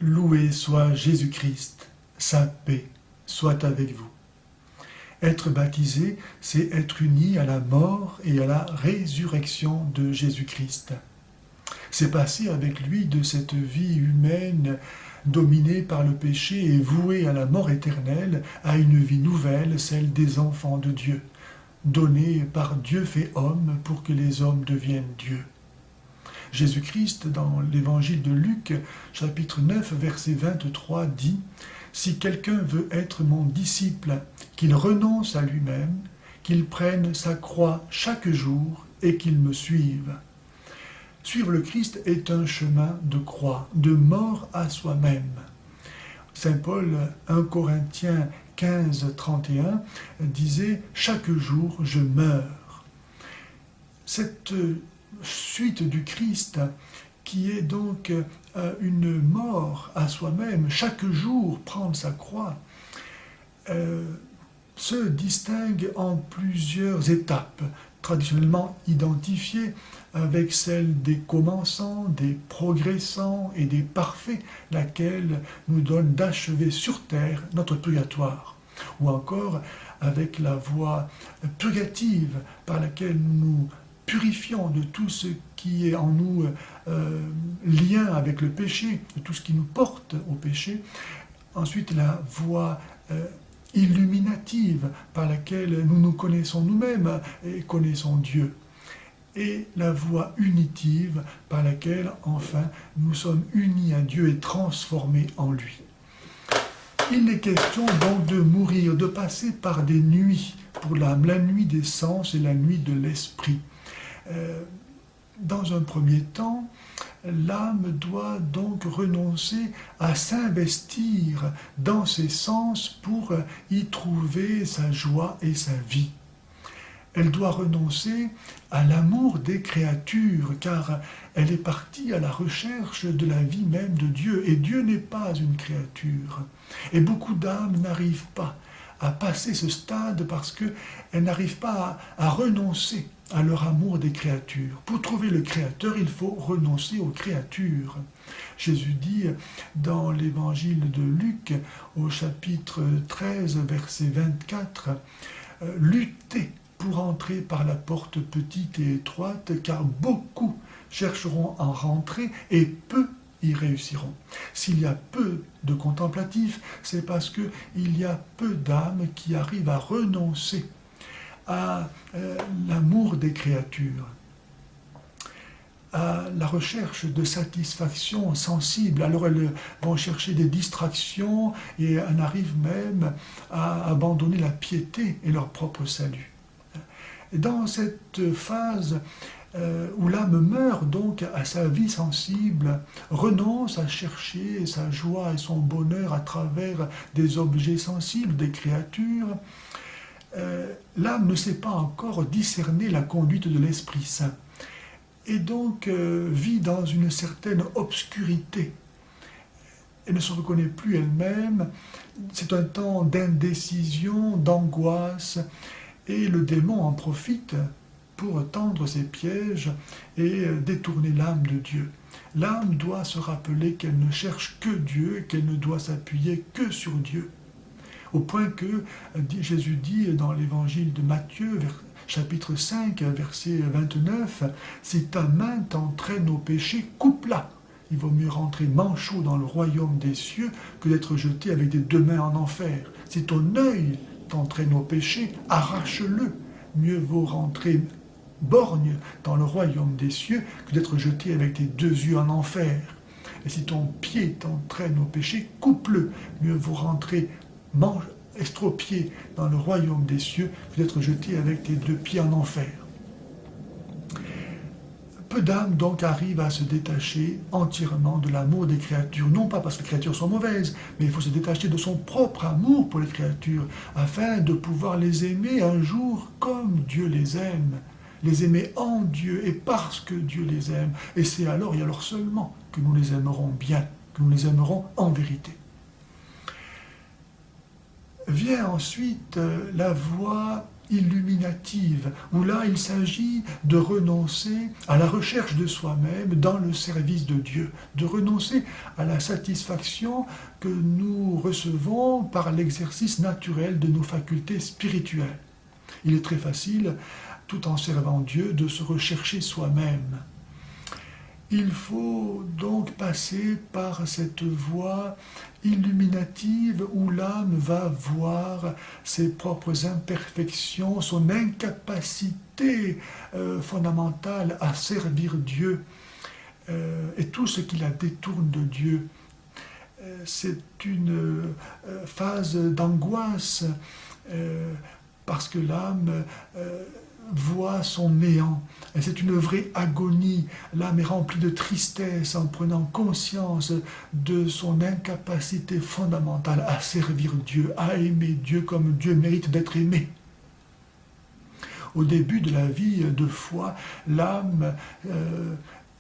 Loué soit Jésus-Christ, sa paix soit avec vous. Être baptisé, c'est être uni à la mort et à la résurrection de Jésus-Christ. C'est passer avec lui de cette vie humaine dominée par le péché et vouée à la mort éternelle, à une vie nouvelle, celle des enfants de Dieu, donnée par Dieu fait homme pour que les hommes deviennent Dieu. Jésus-Christ, dans l'évangile de Luc, chapitre 9, verset 23, dit « Si quelqu'un veut être mon disciple, qu'il renonce à lui-même, qu'il prenne sa croix chaque jour et qu'il me suive. » Suivre le Christ est un chemin de croix, de mort à soi-même. Saint Paul, 1 Corinthiens 15, 31, disait « Chaque jour je meurs ». Cette suite du Christ, qui est donc une mort à soi-même, chaque jour prendre sa croix, se distingue en plusieurs étapes, traditionnellement identifiées avec celle des commençants, des progressants et des parfaits, laquelle nous donne d'achever sur terre notre purgatoire, ou encore avec la voie purgative par laquelle nous purifions de tout ce qui est en nous lien avec le péché, de tout ce qui nous porte au péché. Ensuite, la voie illuminative par laquelle nous nous connaissons nous-mêmes et connaissons Dieu. Et la voie unitive par laquelle, enfin, nous sommes unis à Dieu et transformés en lui. Il est question donc de mourir, de passer par des nuits pour l'âme, la nuit des sens et la nuit de l'esprit. Dans un premier temps, l'âme doit donc renoncer à s'investir dans ses sens pour y trouver sa joie et sa vie. Elle doit renoncer à l'amour des créatures, car elle est partie à la recherche de la vie même de Dieu, et Dieu n'est pas une créature. Et beaucoup d'âmes n'arrivent pas à passer ce stade parce qu'elles n'arrivent pas à renoncer à leur amour des créatures. Pour trouver le Créateur, il faut renoncer aux créatures. Jésus dit dans l'évangile de Luc, au chapitre 13, verset 24, « Luttez pour entrer par la porte petite et étroite, car beaucoup chercheront à rentrer et peu y réussiront. » S'il y a peu de contemplatifs, c'est parce qu'il y a peu d'âmes qui arrivent à renoncer à l'amour des créatures, à la recherche de satisfaction sensible. Alors elles vont chercher des distractions et elles arrivent même à abandonner la piété et leur propre salut. Dans cette phase où l'âme meurt donc à sa vie sensible, renonce à chercher sa joie et son bonheur à travers des objets sensibles, des créatures, l'âme ne sait pas encore discerner la conduite de l'Esprit Saint et donc vit dans une certaine obscurité. Elle ne se reconnaît plus elle-même, c'est un temps d'indécision, d'angoisse, et le démon en profite pour tendre ses pièges et détourner l'âme de Dieu. L'âme doit se rappeler qu'elle ne cherche que Dieu, qu'elle ne doit s'appuyer que sur Dieu. Au point que Jésus dit dans l'évangile de Matthieu, chapitre 5, verset 29, « Si ta main t'entraîne au péché, coupe-la. Il vaut mieux rentrer manchot dans le royaume des cieux que d'être jeté avec des deux mains en enfer. Si ton œil t'entraîne au péché, arrache-le. Mieux vaut rentrer borgne dans le royaume des cieux que d'être jeté avec tes deux yeux en enfer. Et si ton pied t'entraîne au péché, coupe-le. Mieux vaut rentrer estropié dans le royaume des cieux que d'être jeté avec tes deux pieds en enfer. » Peu d'âmes donc arrivent à se détacher entièrement de l'amour des créatures, non pas parce que les créatures sont mauvaises, mais il faut se détacher de son propre amour pour les créatures, afin de pouvoir les aimer un jour comme Dieu les aime, les aimer en Dieu et parce que Dieu les aime. Et c'est alors et alors seulement que nous les aimerons bien, que nous les aimerons en vérité. Vient ensuite la voie illuminative, où là il s'agit de renoncer à la recherche de soi-même dans le service de Dieu, de renoncer à la satisfaction que nous recevons par l'exercice naturel de nos facultés spirituelles. Il est très facile, tout en servant Dieu, de se rechercher soi-même. Il faut donc passer par cette voie illuminative où l'âme va voir ses propres imperfections, son incapacité fondamentale à servir Dieu et tout ce qui la détourne de Dieu. C'est une phase d'angoisse parce que l'âme voit son néant. Et c'est une vraie agonie. L'âme est remplie de tristesse en prenant conscience de son incapacité fondamentale à servir Dieu, à aimer Dieu comme Dieu mérite d'être aimé. Au début de la vie de foi, l'âme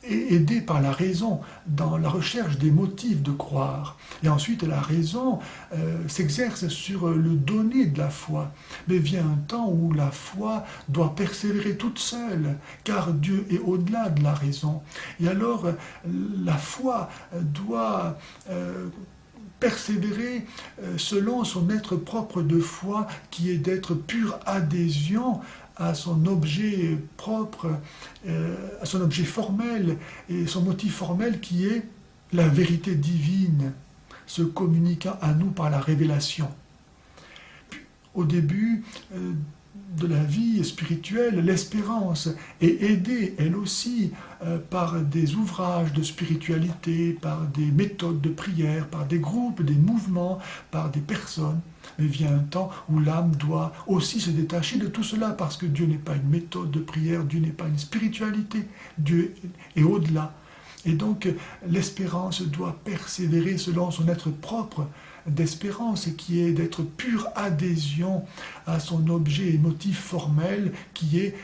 est aidée par la raison dans la recherche des motifs de croire. Et ensuite, la raison s'exerce sur le donné de la foi. Mais vient un temps où la foi doit persévérer toute seule, car Dieu est au-delà de la raison. Et alors, la foi doit persévérer selon son être propre de foi, qui est d'être pure adhésion à son objet propre, à son objet formel, et son motif formel qui est la vérité divine, se communiquant à nous par la révélation. Puis, au début de la vie spirituelle, l'espérance est aidée, elle aussi, par des ouvrages de spiritualité, par des méthodes de prière, par des groupes, des mouvements, par des personnes. Mais vient un temps où l'âme doit aussi se détacher de tout cela, parce que Dieu n'est pas une méthode de prière, Dieu n'est pas une spiritualité, Dieu est au-delà. Et donc l'espérance doit persévérer selon son être propre d'espérance, qui est d'être pure adhésion à son objet et motif formel, qui est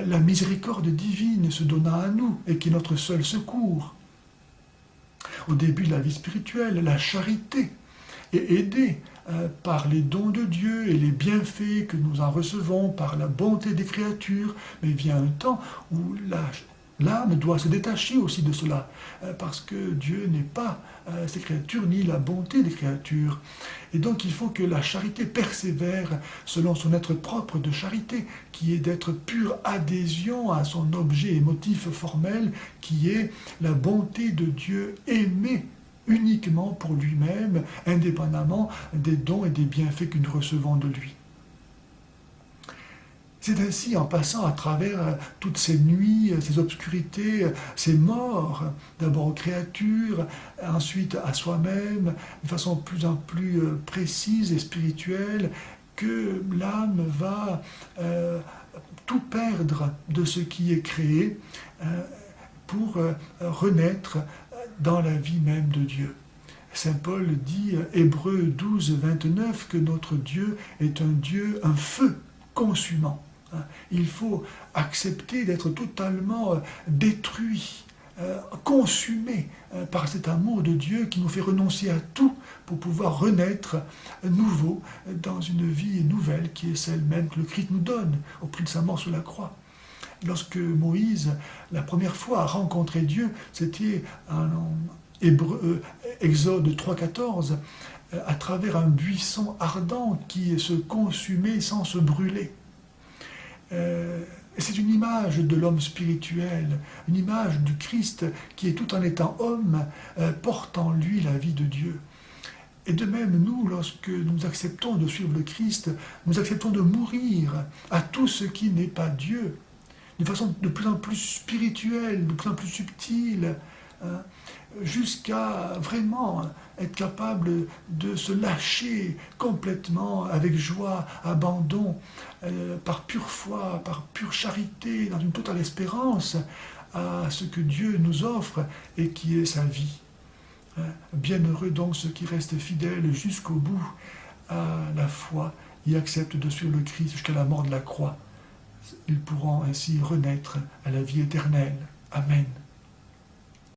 la miséricorde divine se donnant à nous, et qui est notre seul secours. Au début de la vie spirituelle, la charité est aidée par les dons de Dieu et les bienfaits que nous en recevons, par la bonté des créatures, mais vient un temps où l'âme doit se détacher aussi de cela, parce que Dieu n'est pas ces créatures, ni la bonté des créatures. Et donc il faut que la charité persévère selon son être propre de charité, qui est d'être pure adhésion à son objet et motif formel, qui est la bonté de Dieu aimée uniquement pour lui-même, indépendamment des dons et des bienfaits que nous recevons de lui. C'est ainsi, en passant à travers toutes ces nuits, ces obscurités, ces morts, d'abord aux créatures, ensuite à soi-même, de façon de plus en plus précise et spirituelle, que l'âme va tout perdre de ce qui est créé pour renaître dans la vie même de Dieu. Saint Paul dit, Hébreux 12, 29, que notre Dieu est un Dieu, un feu consumant. Il faut accepter d'être totalement détruit, consumé par cet amour de Dieu qui nous fait renoncer à tout pour pouvoir renaître nouveau dans une vie nouvelle qui est celle même que le Christ nous donne au prix de sa mort sur la croix. Lorsque Moïse, la première fois, a rencontré Dieu, c'était en Exode 3,14, à travers un buisson ardent qui se consumait sans se brûler. C'est une image de l'homme spirituel, une image du Christ qui est tout en étant homme, porte en lui la vie de Dieu. Et de même, nous, lorsque nous acceptons de suivre le Christ, nous acceptons de mourir à tout ce qui n'est pas Dieu, de façon de plus en plus spirituelle, de plus en plus subtile, jusqu'à vraiment être capable de se lâcher complètement avec joie, abandon, par pure foi, par pure charité, dans une totale espérance à ce que Dieu nous offre et qui est sa vie. Bienheureux donc ceux qui restent fidèles jusqu'au bout à la foi et acceptent de suivre le Christ jusqu'à la mort de la croix. Ils pourront ainsi renaître à la vie éternelle. Amen.